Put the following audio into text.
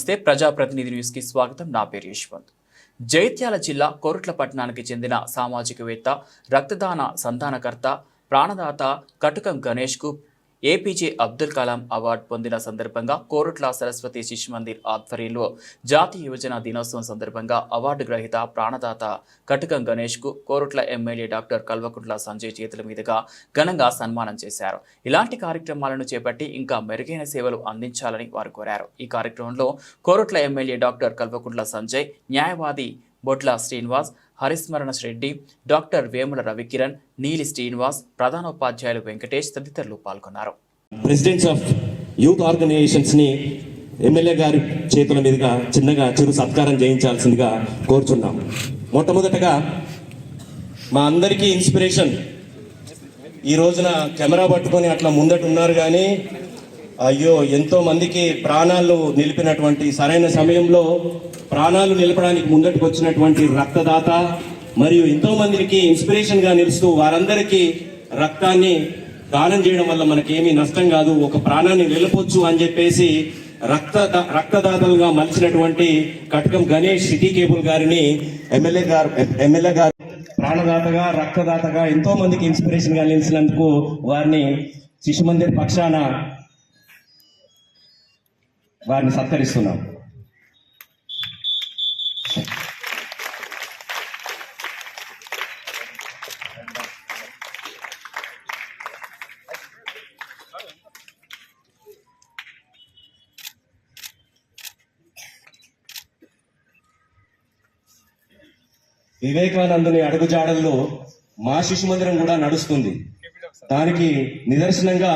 నమస్తే, ప్రజాప్రతినిధి న్యూస్ కి స్వాగతం. నా పేరు యశ్వంత్. జైత్యాల జిల్లా కోరుట్ల పట్టణానికి చెందిన సామాజికవేత్త, రక్తదాన సంధానకర్త, ప్రాణదాత కటుకం గణేష్ కు ఏపీజే అబ్దుల్ కలాం అవార్డు పొందిన సందర్భంగా కోరుట్ల సరస్వతి శిశు మందిర్ ఆధ్వర్యంలో జాతీయ యువజన దినోత్సవం సందర్భంగా అవార్డు గ్రహీత ప్రాణదాత కటుకం గణేష్ కు కోరుట్ల ఎమ్మెల్యే డాక్టర్ కల్వకుంట్ల సంజయ్ చేతుల మీదుగా ఘనంగా సన్మానం చేశారు. ఇలాంటి కార్యక్రమాలను చేపట్టి ఇంకా మెరుగైన సేవలు అందించాలని వారు కోరారు. ఈ కార్యక్రమంలో కోరుట్ల ఎమ్మెల్యే డాక్టర్ కల్వకుంట్ల సంజయ్, న్యాయవాది బొడ్ల శ్రీనివాస్, హరిస్మరణ రెడ్డి, డాక్టర్ వేముల రవికిరణ్, నీలి శ్రీనివాస్, ప్రధానోపాధ్యాయులు వెంకటేష్ తదితరులు పాల్గొన్నారు. ప్రెసిడెంట్స్ ఆఫ్ యూత్ ఆర్గనైజేషన్స్ ని ఎమ్మెల్యే గారి చేతుల మీదుగా చిన్నగా చిరు సత్కారం చేయించాల్సిందిగా కోరుచున్నాం. మొట్టమొదటగా మా అందరికీ ఇన్స్పిరేషన్, ఈ రోజున కెమెరా పట్టుకొని అట్లా ముందట ఉన్నారు కానీ అయ్యో ఎంతో మందికి ప్రాణాలు నిలిపినటువంటి, సరైన సమయంలో ప్రాణాలు నిలపడానికి ముందటికి వచ్చినటువంటి రక్తదాత మరియు ఎంతో మందికి ఇన్స్పిరేషన్ గా నిలుస్తూ వారందరికీ రక్తాన్ని దానం చేయడం వల్ల మనకేమీ నష్టం కాదు, ఒక ప్రాణాన్ని నిలపొచ్చు అని చెప్పేసి రక్తదాతలుగా మలిచినటువంటి కటకం గణేష్ సిటీ కేబుల్ గారిని ఎమ్మెల్యే గారు ప్రాణదాతగా, రక్తదాతగా ఎంతో మందికి ఇన్స్పిరేషన్ గా నిలిచినందుకు వారిని శిశు మందిర్ పక్షాన వారిని సత్కరిస్తున్నాం. వివేకానందుని అడుగుజాడల్లో మా శిశు మందిరం కూడా నడుస్తుంది. దానికి నిదర్శనంగా